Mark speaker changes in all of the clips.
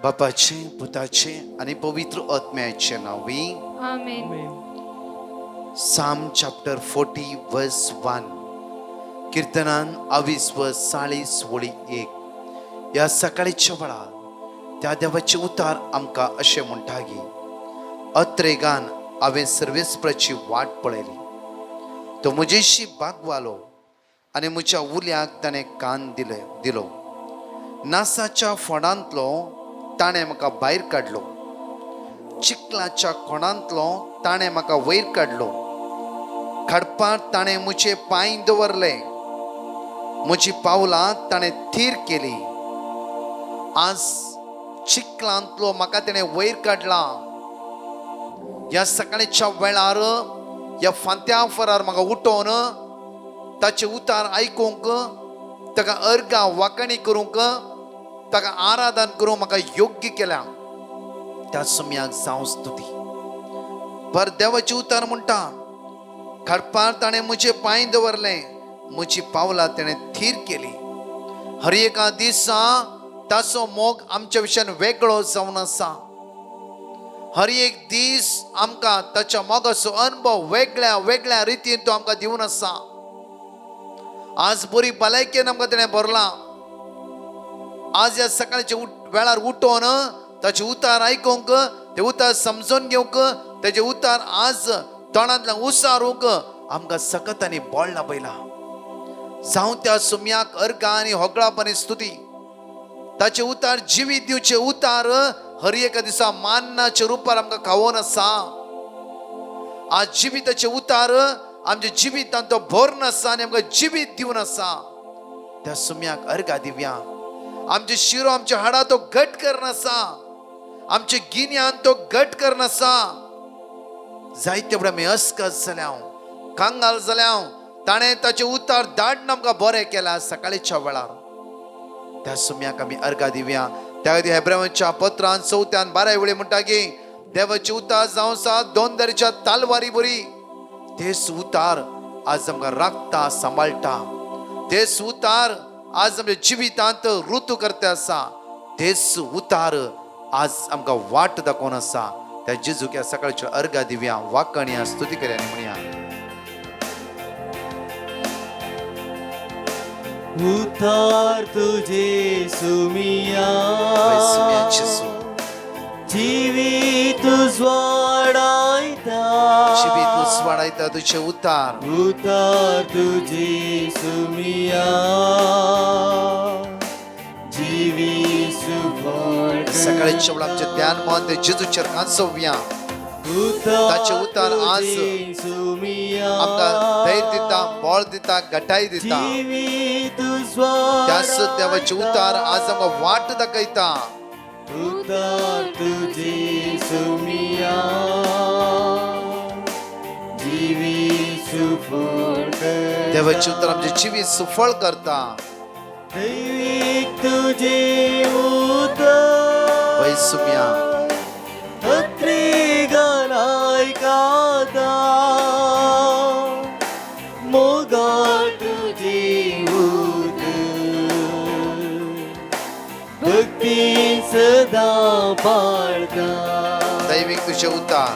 Speaker 1: बापाचे, पुताचे आणि पवित्र आत्म्याचे नावी.
Speaker 2: आमेन.
Speaker 1: Psalm chapter 40 verse 1. कीर्तनान 22 व 40 वळी 1. या सकाळीच्या वेळार त्या देवाचे उतार आमका अशे म्हणटागी. अत्रेगान हांवें सर्वेस्पराची वाट पळयली. तो म्हजेशी बागवालो आनी म्हज्या उल्याक ताणें कान दिलो. नासाच्या फोंडांतलो ताणें म्हाका भायर काडलो. चिखलाच्या कोणांतलो ताणें म्हाका वयर काडलो. खडपार ताणें म्हजे पांय दवरले. म्हजी पावलां ताणें थीर केली. आज चिखलांतलो म्हाका ताणें वयर काडला. ह्या सकाळीच्या वेळार ह्या फांत्या फरार म्हाका उठोवन ताचे उतार आयकूंक, ताका अर्गां वांकणी करूंक, ताका आराधन करूंक म्हाका योग्य केल्या. त्या सुम्याक जावं स्तुती. पर देवाचे उतार म्हणटा, खडपार ताणें म्हजे पांय दवरले, म्हजी पावलां ताणें थीर केली. हर एका दिसा ताचो मोग आमच्या विशयान वेगळो जावन आसा. हर एक दीस आमकां ताच्या मोगाचो अनुभव वेगळ्या वेगळ्या रितीन तो आमकां दिवन आसा. आज बरी भलायकेन आमकां ताणें भरला. आज ह्या सकाळच्या वेळार उठोवन ताचे उतार आयकूंक, ते उतार समजून घेवंक, तेजे उतार आज तोंडांतल्यान उसारूंक आमकां सकत आनी बोळ लाभयला. जावं त्या सुम्याक अर्गां आनी होगळापणी स्तुती. ताचे उतार जिवीत दिवचे उतार हर एका दिसा मान्नाच्या रुपार आमकां खावोन आसा. आज जिविताचे उतार आमच्या जिवितांत तो भरून आसा आनी आमकां जिवीत दिवन आसा. त्या सुम्याक अर्गां दिवया. आमचे शिरो, आमच्या हाडां तो घट करन आसा. आमचे गिन्यान तो घट करन आसा. जायते बरें आमी अस्कस जाल्यां, कांगाल जाल्यां, ताणें ताचे उतार धाडून आमकां बरें केलां. सकाळीच्या वेळार त्या सुम्याक आमी अर्गां दिवया. त्या खातीर हेब्रेवांच्या पत्रांत 4:12 वेळी म्हणटा की देवाचे उतार जावं आसा दोन दरेच्या तालवारी बरी. तेच उतार आज आमकां राखता, सांबाळटा. तेच उतार आज आमच्या जिवितांत ऋतू करता आसा. तेच उतार आज आमकां वाट दाखोवन आसा. त्या जेजूक ह्या सकाळच्या अर्गां दिवया, वाकणया, स्तुती करया आनी म्हणया.
Speaker 3: उतार तुझे सुमिया, जिवीत वाडायता,
Speaker 1: जिवीत वाडायता तुझे उतार.
Speaker 3: उतार तुझे सुमिया, जिवीत
Speaker 1: सकाळीच्या वेळार आमचे ध्यान मन ते जेजूचेर कांसोवया. ताचे उतार आज आमकां धैर्य दिता, बळ दिता, घटाय दिता. त्याच देवाचे उतार आज आमकां वाट दाखयता.
Speaker 3: उतार तुझे सुमिया, जिवीत सुफळ करता.
Speaker 1: देवाचे उतार आमचे जिवीत सुफळ करता.
Speaker 3: दैविक तुझे उतार,
Speaker 1: वै सुम्या
Speaker 3: अत्रेगानाय कादा, मोगाळ तुझे उतार, भक्ती सदा पाळता.
Speaker 1: दैविक तुझे उतार.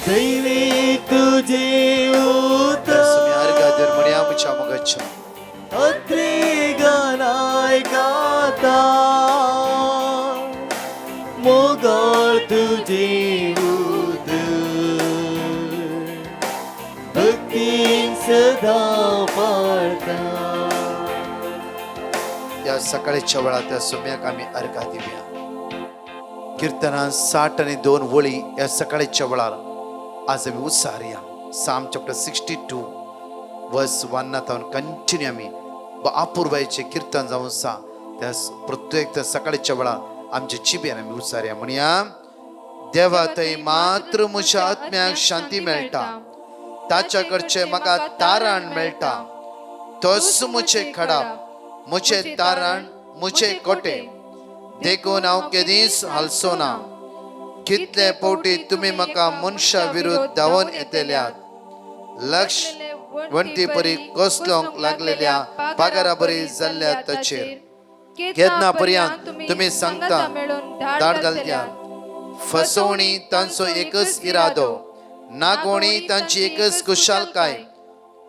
Speaker 3: दैविक तुझे उतार,
Speaker 1: सुम्या अर्गां देर म्हणया म्हज्या मोगाच्या.
Speaker 3: अत्रेगानाय कादा, मोगाळ तुझे उतार, भक्ती सदा पाळता.
Speaker 1: या सकाळीच्या वेळार त्या सुम्याक आमी अर्गां दिवया. कीर्तनां 62 वळी या सकाळीच्या वेळार आज आमी उसारया. Psalm chapter 62 verse 1 कंटिन्यू आमी अपूर्वायचे कीर्तन जावन आसा. त्या प्रत्येक त्या सकाळीच्या वेळार आमच्या जिबेन आमी उसारया. म्हणया, देवा थंय मात्र म्हज्या आत्म्याक शांती मेळटा. ताच्या कडचे म्हाका तारण मेळटा. तोच म्हजे खडाप, म्हजे तारण, म्हजे कोटे. देखून हांव केदींच हालसो ना. कितले फावटी तुमी म्हाका मनशा विरुद्ध धांवन येतल्यात. लक्ष वणटी परी कोसलोंक लागलेल्या पागारा बरी जाल्ल्या ताचेर. केदनापर्यंत तुम्ही सांगता धाड घालत्यात फसवणी तांचो एकच इरादो नागोणी तांची एकच कुशालकाय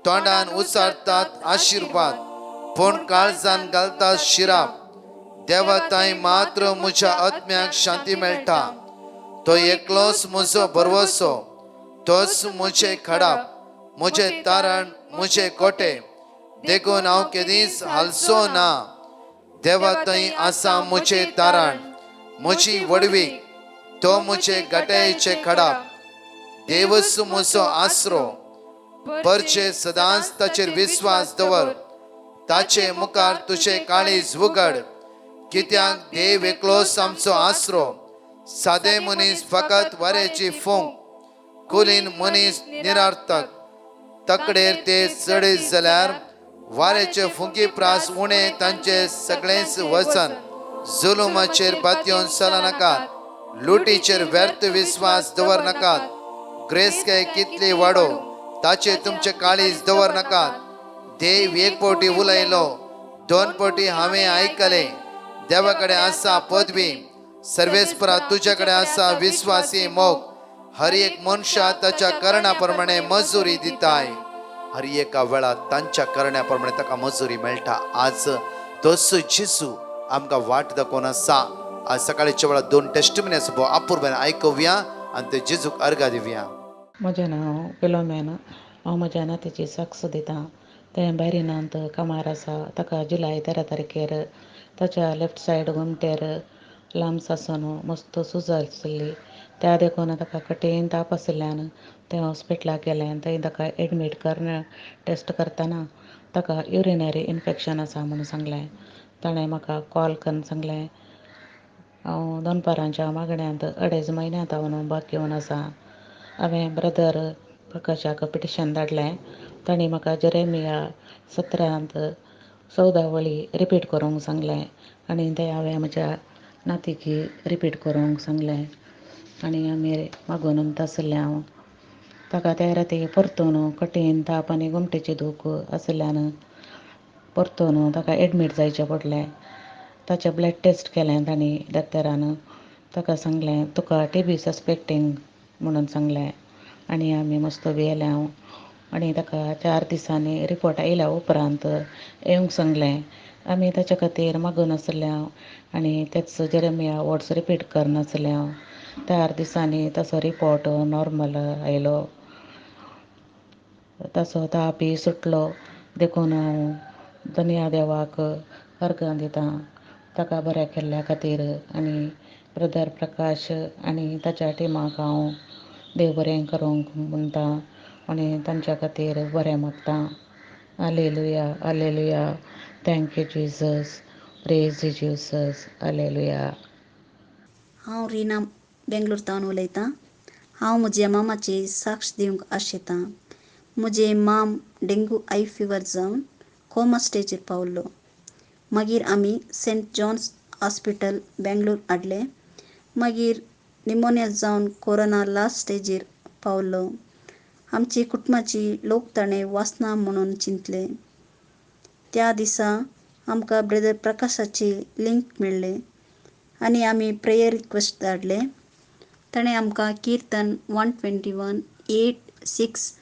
Speaker 1: तोंडान उचारतात आशीर्वाद पण काळजान घालतात शिराप देवा ताई मात्र म्हज्या आत्म्याक शांती मेळटा तो एकलोच म्हजो बरवसो तोच म्हजे खडाप म्हजे तारण म्हजे कोटे देखून हांव केदींच हालसो ना देवा थंय आसा म्हजे तारण म्हजी वडवी तो म्हजे गटायचे खडाप देवच म्हजो आसरो परचे सदांच ताचेर विश्वास दवर ताचे मुखार तुझे काळीज उगड कित्याक देव एकलोच आमचो आसरो सादे मनीस फकत वाऱ्याची फोंक कुलीन मनीस निरार्थक तकडेर ते चडीत जाल्यार वाऱ्याचे फुंकी प्रास उणे तांचे सगळेच वचन जुलुमाचेर बातयोन चला नाकात लुटीचेर व्यर्थ विश्वास दवर नाकात ग्रेसकाय कितली वाडो ताचे तुमचे काळीज दवर नाकात देव एक पोटी उलयलो दोन पोटी हांवें आयकले देवाकडे आसा पदवी सर्वेस्परा तुझ्याकडे आसा विश्वासी मोग हर एक मनशा ताच्या करण्याप्रमाणे मजुरी दिताय हर एका वेळा तांच्या करण्याप्रमाणे ताका मजुरी मेळटा आज तोच जेजू आमकां वाट दाखोवन आसा आज सकाळच्या वेळा दोन टेस्टिमनी आसा पळय आपुरब्यान आयकुया आनी ते जेजूक अर्घा दिवया.
Speaker 2: म्हजें नांव फिलोमेना हांव म्हज्या नातीची साक्ष दितां तें बॅरिनांत कामार आसा ताका जुलय 13 तारखेर ताच्या लेफ्ट सायड घुमटेर लांब्स आसून मस्त सुज आशिल्ली त्या देखून ताका कठीण ताप आशिल्ल्यान तें हॉस्पिटलाक गेलें थंय ताका एडमीट टेस्ट करतना ताका युरिनरी इन्फेक्शन आसा म्हणून सांगलें ताणें म्हाका कॉल करून सांगलें हांव दोनपारांच्या मागण्यांत 2.5 म्हयन्यांत हांव भाग घेवन आसा हांवें ब्रदर प्रकाशाक पिटिशन धाडलें तांणी म्हाका जेरेमिया 17 14 वळी रिपीट करूंक सांगलें आनी तें हांवें म्हज्या नातीक रिपीट करूंक सांगलें आनी आमी मागून आशिल्लें हांव ताका त्या राती परतून कठीण ताप आनी घुमटेची दूख आशिल्ल्यान परतून ताका एडमीट जावचें पडलें ताचें ब्लड टेस्ट केलें तांणी दोतोरान ताका सांगलें तुका TB सस्पेक्टींग म्हणून सांगलें आनी आमी मस्त भियेले हांव आनी ताका 4 दिसांनी रिपोर्ट आयल्या उपरांत येवंक सांगलें आमी ताचे खातीर मागून आशिल्लें हांव आनी तेच जेरेमिया वर्ड्स रिपीट करनाशिल्लें हांव 4 दिसांनी ताचो रिपोर्ट नॉर्मल आयलो ताचो तापय सुटलो देखून हांव धन्य देवाक अर्घ दितां ताका बरें केल्ल्या खातीर आनी ब्रदर प्रकाश आनी ताच्या टिमाक हांव देव बरें करूंक म्हणटां आनी तांच्या खातीर बरें मागतां hallelujah hallelujah thank you Jesus praise Jesus hallelujah.
Speaker 4: हांव रिना बेंगलोरतावन उलयतां हांव म्हज्या मामाची साक्ष दिवंक आशेतां म्हजें माम डेंगू आय फिवर जावन कोमा स्टेजीर पावल्लो मागीर आमी सेंट जॉन्स हॉस्पिटल बेंगलोर हाडलें मागीर निमोनिया जावन कोरोना लास्ट स्टेजीर पावल्लो आमची कुटुंबाची लोक ताणें वाचना म्हणून चिंतले त्या दिसा आमकां ब्रदर प्रकाशाची लिंक मेळ्ळें आनी आमी प्रेयर रिक्वेस्ट धाडलें ताणें आमकां किर्तन 121:8-6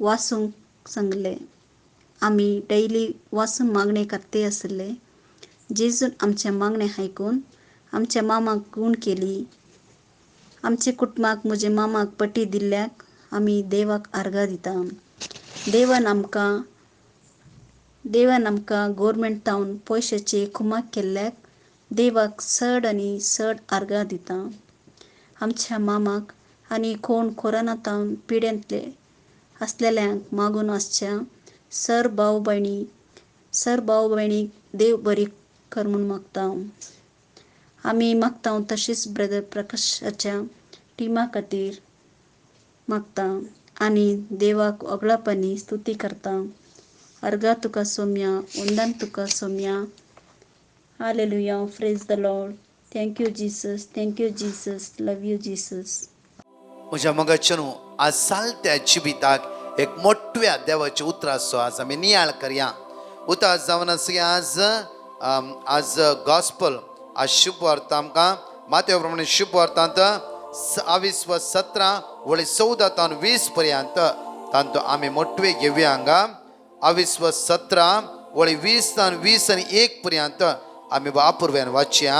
Speaker 4: वाचूंक सांगलें आमी डेली वाचून मागणें करते आसले जेजून आमचें मागणें आयकून आमच्या मामाक गूण केली आमच्या कुटुंबाक म्हज्या मामाक पटी दिल्ल्याक आमी देवाक अर्घा दितां देवान आमकां गोवोरमेंटावन पयशांची कुमाक केल्ल्याक देवाक चड आनी चड अर्घा दितां आमच्या मामाक आनी कोण कोरोनातावन पिड्यांतले आसलेल्यांक मागून आसच्या सर भाव भयणीक देव बरी कर म्हूण मागतां आमी मागतां तशीच ब्रदर प्रकाशाच्या टिमा खातीर मागतां आनी देवाक ओगळापणी स्तुती करतां अर्घा तुका सोम्या वंदन तुका सोम्या हालेलुया praise the Lord thank you Jesus love you Jesus.
Speaker 1: म्हज्या मोगाच्या न्हू आज सालत्या जिबिताक एक मोठ्या देवाचे उतर आसो आज आमी नियाळ करया उतर जावन आसया आज आज गॉस्पल आज शुभ वार्त आमकां माथ्या प्रमाणे शुभ वार्तांत 17 वळी 14 तान 20 पर्यंत तांतो आमी मोठवे घेवया हांगा 17 वळी 20 तान 20 आनी 1 पर्यंत आमी वापुरव्यान वाचया.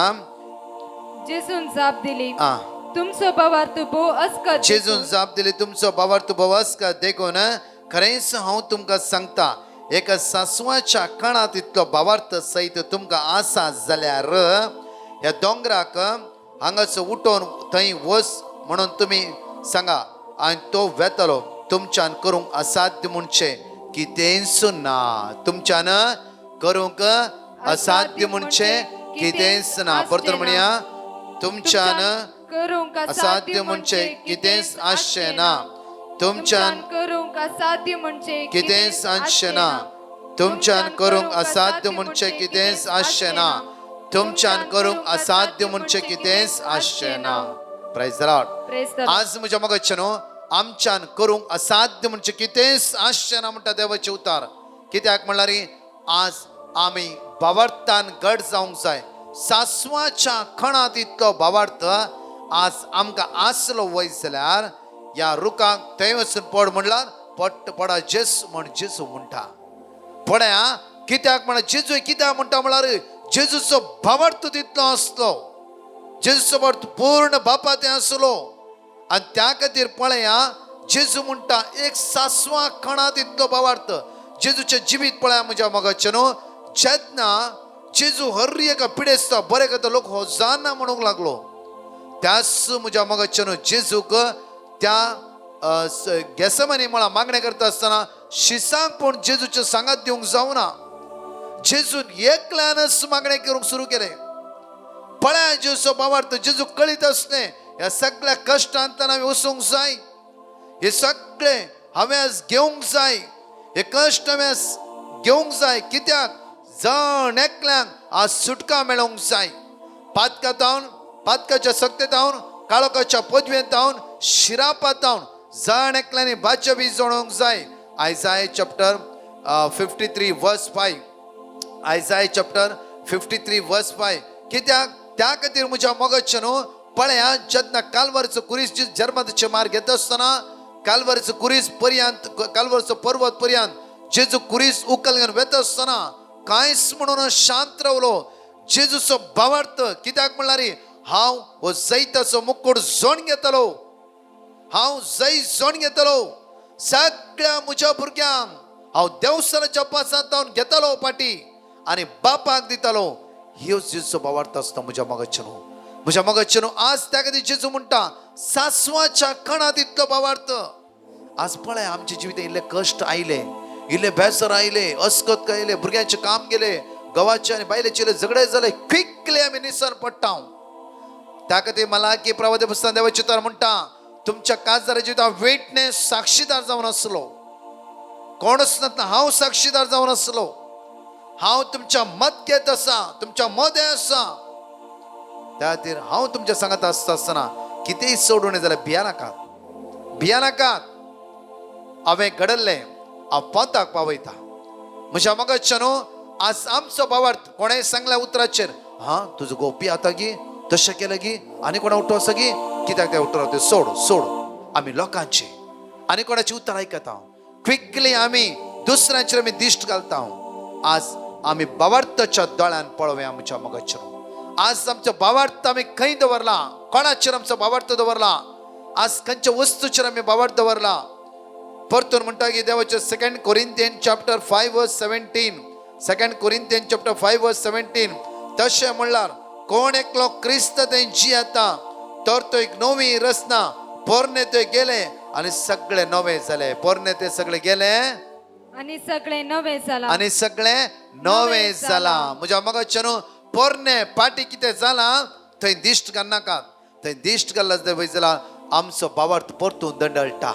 Speaker 5: जेजून जाप दिली,
Speaker 1: आ
Speaker 5: तुमचो भावार्थ भोव अस्कत
Speaker 1: जेजून जाप दिली, तुमचो भावार्थ भोव अस्कत देखून खरेंच हांव तुमकां सांगता, एका सासवाच्या कणात इतलो भावार्थ सहित तुमकां आसा जाल्यार ह्या दोंगराक हांगाच उठोवन थंय वच म्हणून तुमी सांगा आनी तो वेतलो. तुमच्यान करूंक असाध्य म्हणचे कितेंच ना. तुमच्यान करूंक असाध्य म्हणचे कितेंच ना. परतून म्हणया, तुमच्यान
Speaker 5: करूंक
Speaker 1: असाध्य म्हणचे कितेंच आसचे ना. तुमच्यान
Speaker 5: करूंक असाध्य म्हणजे
Speaker 1: कितेंच आसचे ना. तुमच्यान करूंक असाध्य म्हणचे कितेंच आसचे ना. तुमच्यान करूंक असाध्य म्हणचे कितेंच आसचे ना. Praise the Lord. आज म्हज्या मोगाचेनो आमच्यान करूंक असाध्य म्हणचे कितेंच आसचे ना म्हणटा देवाचे उतार. कित्याक म्हणल्यार आज आमी भावार्थान घट जावंक जाय. सासवाच्या खणात इतलो भावार्थ आज आमकां आसलो वय जाल्यार या रुखाक थंय वचून पड म्हणल्यार पट्ट पडा जेस म्हण जेजू म्हणटा. पळया कित्याक म्हणल्यार जेजू कित्याक म्हणटा म्हणल्यार जेजूचो भावार्थ तितलो आसलो. जेजूचो भावार्थ पूर्ण बापा ते आसलो आनी त्या खातीर पळया जेजू म्हणटा एक सासवा खणात इतलो भावार्थ. जेजूचें जिवीत पळया म्हज्या मोगाचेनो. जेन्ना जेजू हर एका पिडेस्ता बरें करता लोक होजाना म्हणूंक लागलो, त्याच म्हज्या मोगाचेनो जेजूक त्या गेसमनी मळा मागणे करता आसतना शिसांक पण जेजूचे सांगात दिवंक जावना. जेजून एकल्यानच मागणे करूंक सुरू केले. पळया जेजूचो भावार्थ जेजू कळीत आसले ह्या सगळ्या कश्टांतल्यान हांवें वचूंक जाय. हे सगळे हांवें आज घेवंक जाय. हे कश्ट हांवें घेवंक जाय. कित्याक जण एकल्यांक आज सुटका मेळोवंक जाय. पातकाच्या सक्तेतावन काळोखाच्या पदवेंत हांव शिरापात हांव जण एकल्यांनी भाज्य बी जोडोवंक जाय. आयजाय चॅप्टर 53 वर्स 5. आयजाय चॅप्टर 53 वर्स 5. कित्याक त्या खातीर म्हज्या मोगाचेनो पळया जेन्ना काल्वारचो कुरीस जर्माचे मार घेता आसतना काल्वारचो कुरीस पर्यंत काल्वारचो पर्वत पर्यंत जेजू कुरीस उखल घेवन वता आसतना कांयच म्हणून शांत रावलो. जेजूचो भावार्थ कित्याक म्हणल्यार हांव हो जैताचो मुकुट जोड घेतलो. हांव जै जोड घेतलो. सगळ्या म्हज्या भुरग्यांक हांव देवस्थानाच्या पासांत हांव घेतलो पाटी आनी बापाक दितलो. ह्यो जेजूचो भावार्थ आसता म्हज्या मोगाचेनो. म्हज्या मोगाचेनो आज त्या खातीर जेजू म्हणटा सासवाच्या कणात इतलो भावार्थ. आज पळय आमच्या जिवितांत इल्ले कश्ट आयले, इल्ले बेसर आयले, अस्कत आयले, भुरग्यांचे काम गेले, गवाचे आनी बायलेचे झगडे जाले, क्विकली आमी निसर पडटा. त्या खातीर मला की प्रवादी पुस्तकांत देवाचे उतार म्हणटा तुमच्या काजदाराच्या जिवितांत विटनेस साक्षीदार जावन आसलो. कोणच नासतना हांव साक्षीदार जावन आसलो. हांव तुमच्या मत आसा, तुमच्या मदें आसा. त्या खातीर हांव तुमच्या सांगात आसतना कितेंय सोडून जाल्यार भिया नाकात. हांवें घडल्लें हांव पंथाक पावयता. म्हज्या मोगाचेनो आज आमचो भावार्थ कोणेंय सांगल्या उतराचेर तुजो गोपी आतां गी तशें केलें गी आनी कोणा उठो आसा गी कित्याक त्या उतर ते सोड. आमी लोकांचे आनी कोणाची उतर आयकता. क्विकली आमी दुसऱ्यांचेर आमी दिश्ट घालता. आज आमी भावार्थाच्या दोळ्यान पळोवया म्हज्या मोगाचेनो. आज आमचो भावार्थ आमी खंय दवरला, कोणाचेर आमचो भावार्थ दवरला, आज खंयच्या वस्तूचेर आमी भावार्थ दवरला. परतून म्हणटा की देवाचे 2 कोरिंथियन चॅप्टर 5 वर्स 17. 2 कोरिंथियन चॅप्टर 5 वर्स 17. तशें म्हणल्यार कोण एकलो क्रिस्त थंय जी येता तर तो एक नवी रचना. पोरणे ते गेले आनी सगळे नवे जाले. पोरणे ते सगळे गेले
Speaker 5: आणि सगळे नवे जाला.
Speaker 1: आनी सगळे नवे जाला. म्हज्या मोगाचेनो पोरणे पाटी कितें जाला थंय दिश्ट घालनाकात. थंय दिश्ट घालला जाल्यार आमचो भावार्थ परतून दंडळटा.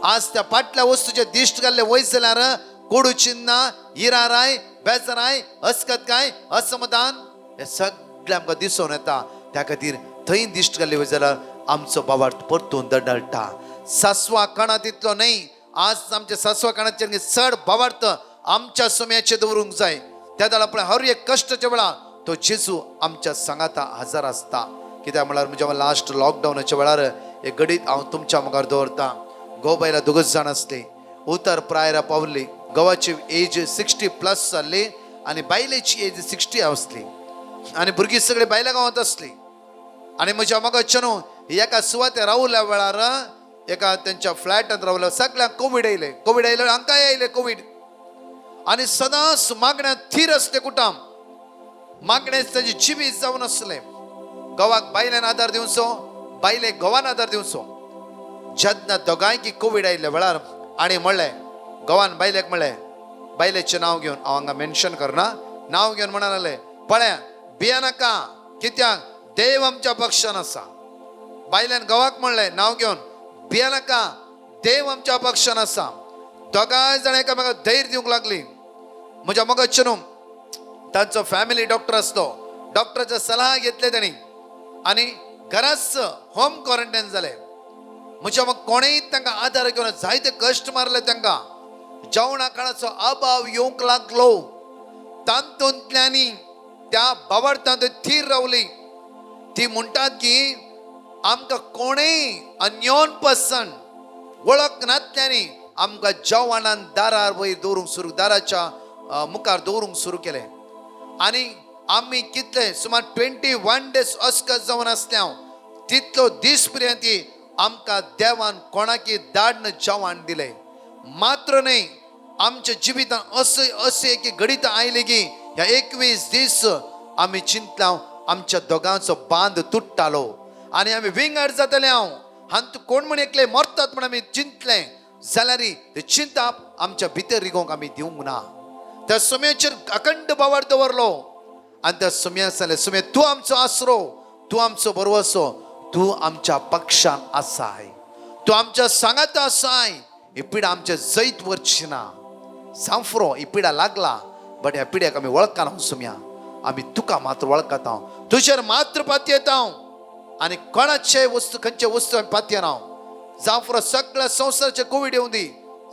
Speaker 1: आज त्या फाटल्या वस्तूचे दिश्ट घाल्ले वय जाल्यार कोडू चिन्ना, हिराराय, बेजाराय, अस्कतकाय, असमाधान हे सगळे आमकां दिसून येता. त्या खातीर थंय दिश्ट घाल्ले वय जाल्यार आमचो भावार्थ परतून दंडळटा. सासवा कणात इतलो न्हय. आज आमच्या सासवा कणाचेर चड भावार्थ आमच्या सुम्याचे दवरूंक जाय. त्या दाळ आपल्या हर एक कष्टाच्या वेळा तो जेजू आमच्या सांगाता हजर असता. कित्याक म्हळ्यार जेव्हा लास्ट लॉकडाऊनाच्या वेळार एक घडीत हांव तुमच्या मुखार दवरता. घोव बायलां दोगूच जाण असली, उतर प्रायरा पावली. घोवाची एज 60+ जाल्ली आनी बायलेची एज 60 असली आनी भुरगीं सगळीं बायल्या गांवांत असली. आनी म्हज्या मोगाच्या न्हू एका सुवातेर रावल्या वेळार एका तेंच्या फ्लॅटांत रावल्या सगळ्यांक कोवीड आयले हांकांय आयले कोवीड. आनी सदांच मागण्या थीर असले कुटाम, मागणे ताची जिबी जावन असले. घोवाक बायल्यान आदार दिवचो, बायलेक घोवान आदार दिवचो. जेन्ना दोगांयकी कोवीड आयिल्ल्या वेळार आनी म्हणलें, घोवान बायलेक म्हणलें, बायलेचें नांव घेवन हांव हांगा मेन्शन करना, नांव घेवन म्हणून लागलें, पळय भिया नाका, कित्याक देव आमच्या पक्षान आसा. बायल्यान घोवाक म्हणलें नांव घेवन, भिया नाका, देव आमच्या पक्षान आसा. दोगांय जाण एकामेकाक धैर्य दिवंक लागली. म्हज्या मोगाचें न्हू तांचो फॅमिली डॉक्टर आसलो. डॉक्टराचो सल्ला घेतले तांणी आनी घराच होम क्वॉरंटायन जाले. म्हज्या मग कोणेय तांकां आदार घेवन जायते कश्ट मारले. तांकां जेवणा काळाचो अभाव येवंक लागलो. तातूंतल्यानी त्या बाबडतांत थीर रावली. ती म्हणटात की आमकां कोणेय अननोन पर्सन वळख नासल्यानी आमकां जेवणान दारार वयर दवरूंक सुरू, दाराच्या मुखार दवरूंक सुरू केलें. आनी आमी कितले सुमार 21 days अस्कत जावन आसल्या. तितलो दीस पर्यंत आमकां देवान कोणाकी दाडन जेवण दिलें. मात्र न्ही, आमच्या जिवितान असे एक घडीत आयले की ह्या 21 दीस आमी चिंतल्या आमच्या दोगांचो बांद तुट्टालो आनी आमी विंगड जातले. हांव कोण म्हण एकले मरतात म्हण आमी चिंतले जाल्यार ते चिंता आमच्या भितर रिगोवंक आमी दिवंक ना. त्या सुम्याचेर अखंड बावर दवरलो आनी त्या सुम्या सांगलें, सुम्या तूं आमचो आसरो, तूं आमचो बरोवसो, तूं आमच्या पक्षान आसाय, तूं आमच्या सांगात आसाय. ही पिडा आमच्या जैत वरची ना. सांफरो ही पिडा लागला, बट ह्या पिड्याक आमी वळखना. सुम्या आमी तुका मात्र वळखता, तुजेर मात्र पातयेता आनी कोणाचे वस्तू खंयचे वस्तू आमी पातयना. जावं सगळ्या संवसाराचे कोवीड येवं दी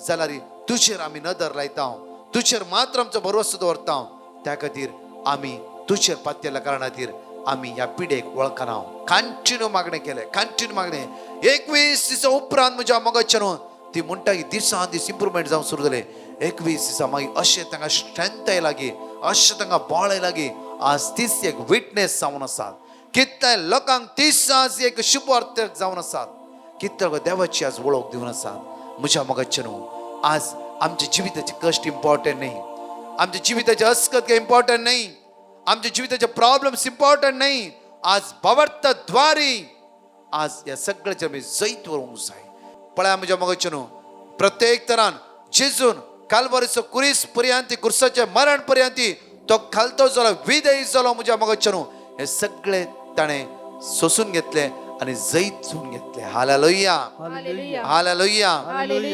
Speaker 1: जाल्यार तुजेर आमी नदर लायता, तुजेर मात्र आमचो भरवसो दवरता. त्या खातीर आमी तुजेर पातयल्या कारणा खातीर आमी ह्या पिडेक वळखना. कंटिन्यू मागणें केलें, कंटिन्यू मागणें. 21 दिसा उपरांत म्हज्या मोगाचें न्हू ती म्हणटा की दिसान दीस इम्प्रुवमेंट जावंक सुरू जालें. 21 दिसा मागीर अशें तांकां स्ट्रेंथ येयला की, अशें तांकां बळ येयला की आज तीस एक विटनेस जावन आसात. कितल्या लोकांक 30 आज एक शुभ अर्थ जावन आसात. कितल्या देवाची आज वळख दिवन आसात. म्हज्या मोगाचें न्हू आज आमच्या जिविताचे कश्ट इम्पॉर्टंट न्ही, आमच्या जिविताचे अस्कत इम्पॉर्टंट न्ही, आमच्या जिविताचे प्रॉब्लेम्स इम्पॉर्टंट न्ही. आज बावरता द्वारी आज या सगळ्याचे आमी जैत वरूंक जाय. पळया म्हज्या मोगाचें न्हू प्रत्येक तरान जेजून कालवारीचो कुरीस पर्यंत, कुर्साचे मरण पर्यंत तो खालतो जालो, विधेय जालो. म्हज्या मोगाचें न्हू हे सगळे ताणें सोसून घेतले आनी जैत जोडून घेतले. Hallelujah, hallelujah.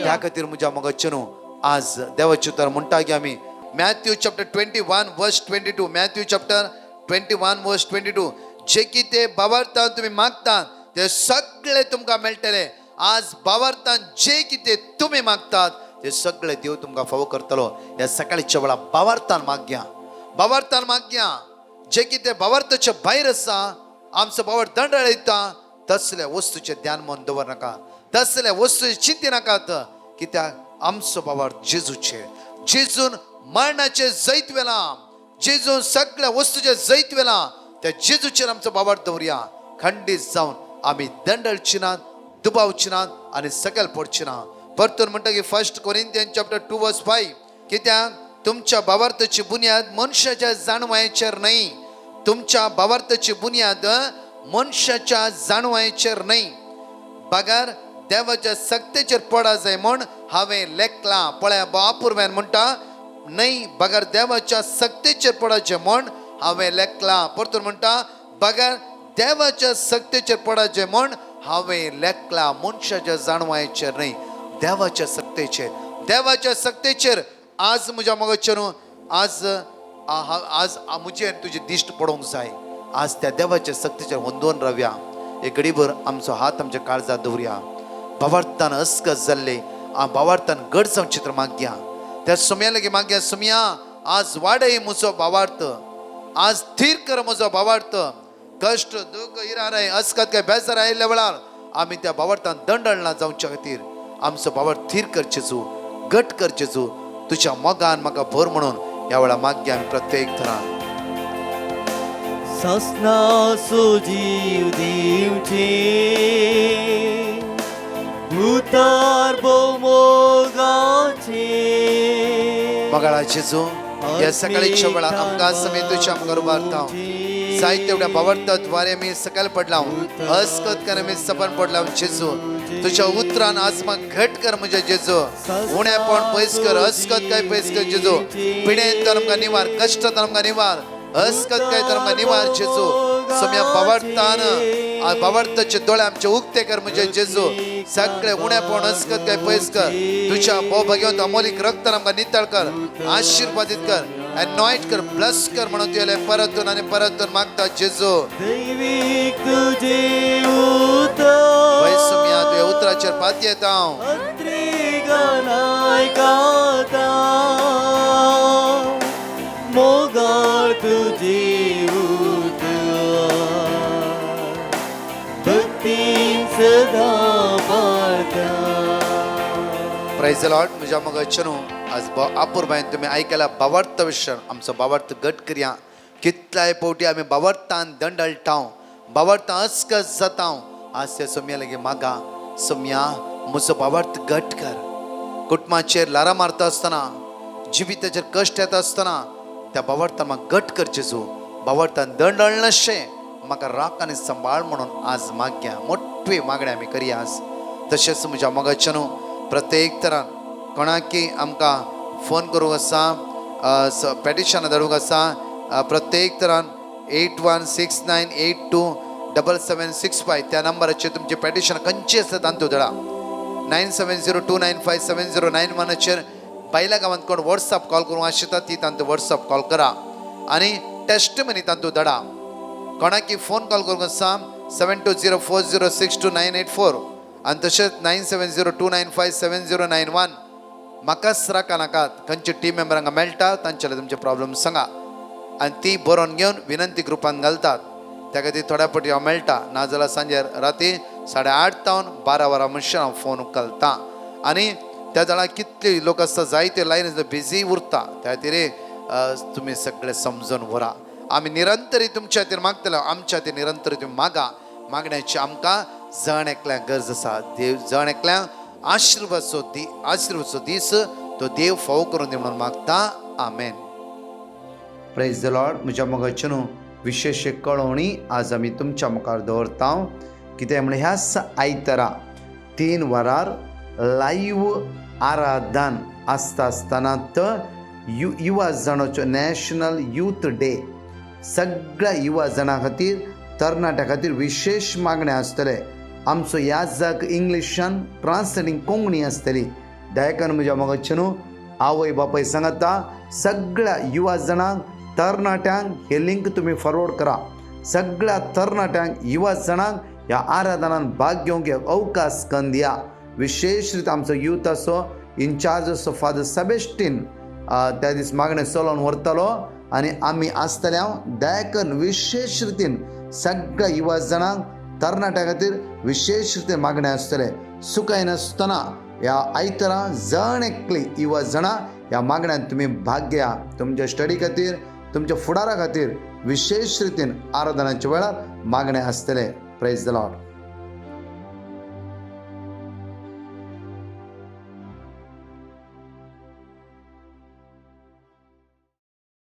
Speaker 1: त्या खातीर म्हज्या मोगाचें न्हू आज देवाचें उतर म्हणटा की आमी मॅथ्यू चॅप्टर 21:22, मॅथ्यू चॅप्टर 21:22, जे कितें बावरतान तुमी मागतात ते सगळे तुमकां मेळटले. आज बावरतान जे कितें तुमी मागतात ते सगळे देव तुमकां फावो करतलो. ह्या सकाळच्या वेळा बावरतान मागया, बावरतान मागया. जे कितें बावरताचे भायर आसा, आमचो बावर दंडळयता, तसल्या वस्तूचे ध्यान मन दवर नाका, तसल्या वस्तूची चिंती नाकात. कित्याक आमचो बावर जेजूचे, जेजून मरणाचे जैत वेला, जेजून सगळ्या वस्तूचे जैत वेला. त्या जेजूचेर आमचो बावर दवरया. खंडीत जावन आमी दंडळची नात, दुबावची नात आनी सकयल पडची ना. परतून म्हणटा की 1 Corinthians chapter 2:5, कित्याक तुमच्या बावार्थाची बुनियाद मनुष्याच्या जाणवायेचेर नाही, तुमच्या बावार्थाची बुनियाद मनुष्याच्या जाणवायेचेर नाही, बगर देवाच्या सक्तेचेर पडा जाय म्हण हांवें लेखला. पळया बापूरव्यान म्हणटा नाही, बगर देवाच्या सक्तेचेर पडाचे म्हण हांवें लेखला. परतून म्हणटा बगर देवाच्या सक्तेचेर पडाचे म्हण हांवें लेखला. मनशाच्या जाणवायेचेर नाही, देवाच्या सक्तेचेर, देवाच्या सक्तेचेर. आज म्हज्या मोगाचें न्हू आज आज म्हजेर तुजे दिश्ट पडोवंक जाय. आज त्या देवाच्या सक्तीचेर हुंदोवन रावया. एक घडीभर आमचो हात आमच्या काळजात दवरया. बावार्थान अस्कत जाल्ले बावार्थान घट जावं चित्र मागया. त्या सुम्या लागीं मागया, सुम्या आज वाडय म्हजो भावार्थ, आज स्थिर कर म्हजो भावार्थ. कष्ट दुःख इराराय अस्कत काय बेजार आयिल्ल्या वेळार आमी त्या भावार्थान दंडळना जावच्या खातीर आमचो भावार्थ थीर करचेचो, घट करचेचो. तुझ्या मोगान म्हाका भर म्हणून ह्या वेळा मागया आमी प्रत्येक तरान.
Speaker 3: ससनासो जीव दिवचे उतार भोव मोगाचे
Speaker 1: मगाळा जेजू या सकाळीच्या वेळा आमकां समेत तुझ्या आमकां उबारता. जायते तेवढ्या भावार्थाद्वारे आमी सकयल पडला, अस्कत कर आमी सपन पडला. जेजू तुझ्या उतरान आज म्हाका घट कर म्हज्या जेजू. उणेपण पयस कर, अस्कत काय पयस कर जेजू. पिडेंत तर आमकां निवार, कश्ट तर आमकां निवार, अस्कत काय तर आमकां निवार जेजू. सोम्या भावार्थान भावार्थाचे दोळे आमचे उक्ते कर म्हजे जेजू. सगळे उणेपण अस्कत काय पयस कर. तुझ्या भोव भगवंत अमोलीक रक्तान आमकां नितळ कर, आशीर्वादीत कर, एनॉइट कर, ब्लस कर म्हणून तुयेले परतून आनी परतून मागता जेजू.
Speaker 3: दैवीक तुझे उतर
Speaker 1: वय सोम्या तुझ्या उतराचेर पाती येता हांव.
Speaker 3: अत्रिगानाय गाता मोगाळ तुझे उतर भक्तीन सदा पाळता.
Speaker 1: Praise the Lord. म्हज्या मगचनू आज अपूर्वायन तुम्ही ऐकला भावार्थ विशय आमचो भावार्थ घट करया. कितलाय पावटी आमी भावार्थान दंडळटाव, भावार्थान अस्कत जाता. आज त्या सोम्या लागी मागा, सोम्या म्हजो भावार्थ घट कर. कुटुंबाचेर लारा मारता आसतना, जिविताचेर कश्ट येता आसतना त्या भावार्थान म्हाका घट करचेचो. भावार्थान दंडळ नाशें म्हाका राख आनी सांबाळ म्हणून आज मागया. मोठ्ठी मागणी आमी करया आज. तशेंच म्हज्या मोगाच्यानू प्रत्येक तरान कोणाकी आमकां फोन करूंक आसा, पेटिशन धाडूंक आसा, प्रत्येक तरान 8169827765 त्या नंबराचेर तुमचे पेटिशन खंयची आसा तांतू धाडा. 9702957091 बायल्या गांवांत कोण व्हॉट्सअप कॉल करूंक आशिता ती तांतू व्हॉट्सअप कॉल करा आनी टेस्टमनी तांतू धाडा. कोणाकी फोन कॉल करूंक आसा 7204062984 आनी तशेंच 9702957091. म्हाकाच राका नाकात, खंयचे टीम मेंबरांक मेळटा तांचे तुमचे प्रॉब्लेम सांगा आनी ती बरोवन घेवन विनंती ग्रुपान घालतात. त्या खातीर थोड्या पटी हांव मेळटा, नाजाल्यार सांजे राती 8:30 तावन 12 वरां म्हणशीर हांव फोन उखलतां. आनी त्या जाणां कितले लोक आसता जायते लायन बिजी उरता, त्या खातीर तुमी सगळे समजून व्हरा. आमी निरंतरी तुमच्या खातीर मागतले, आमच्या खातीर निरंतरी तुमी मागा. मागण्याची आमकां जण एकल्यांक गरज आसा. देव जण एकल्यांक आशिर्वादचो दीस तो देव फावो करून दी म्हणून मागता. आमेन. Praise the Lord. म्हज्या मोगाच्यानू विशेश एक कळोवणी आज आमी तुमच्या मुखार दवरता. कित्याक म्हळ्यार ह्याच आयतारा 3 वरार लाईव्ह आराधन आसता आसतना युवा जणांचो नॅशनल यूथ डे. सगळ्या युवा जणां खातीर, तरणाट्यां खातीर विशेष मागणे आसतले. आमचो याजक इंग्लिशान ट्रान्सलेटींग कोंकणी आसतली. दयाकान म्हज्या मोगाच्यानू आवय बापाय सांगता, सगळ्या युवा जणांक, तरणाट्यांक हे लिंक तुमी फॉरवर्ड करा. सगळ्या तरणाट्यांक, युवा जणांक ह्या आराधनान भाग घेवंक अवकाश करून दिया. विशेष रीत आमचो यूथ असो इन्चार्ज असो फादर सेबेस्टीन त्या दीस मागणें चलोवन व्हरतलो आनी आमी आसतल्या दयाकन विशेष रितीन सगळ्या युवा जणांक, तरणाट्यां खातीर विशेष रितीन मागणें आसतले. सुकाय नासतना ह्या आयतारा जण एकली युवा जणां ह्या मागण्यांत तुमी भाग घेया. तुमच्या स्टडी खातीर, तुमच्या फुडारा खातीर विशेष रितीन आराधनाच्या वेळार मागणें आसतले. Praise the Lord.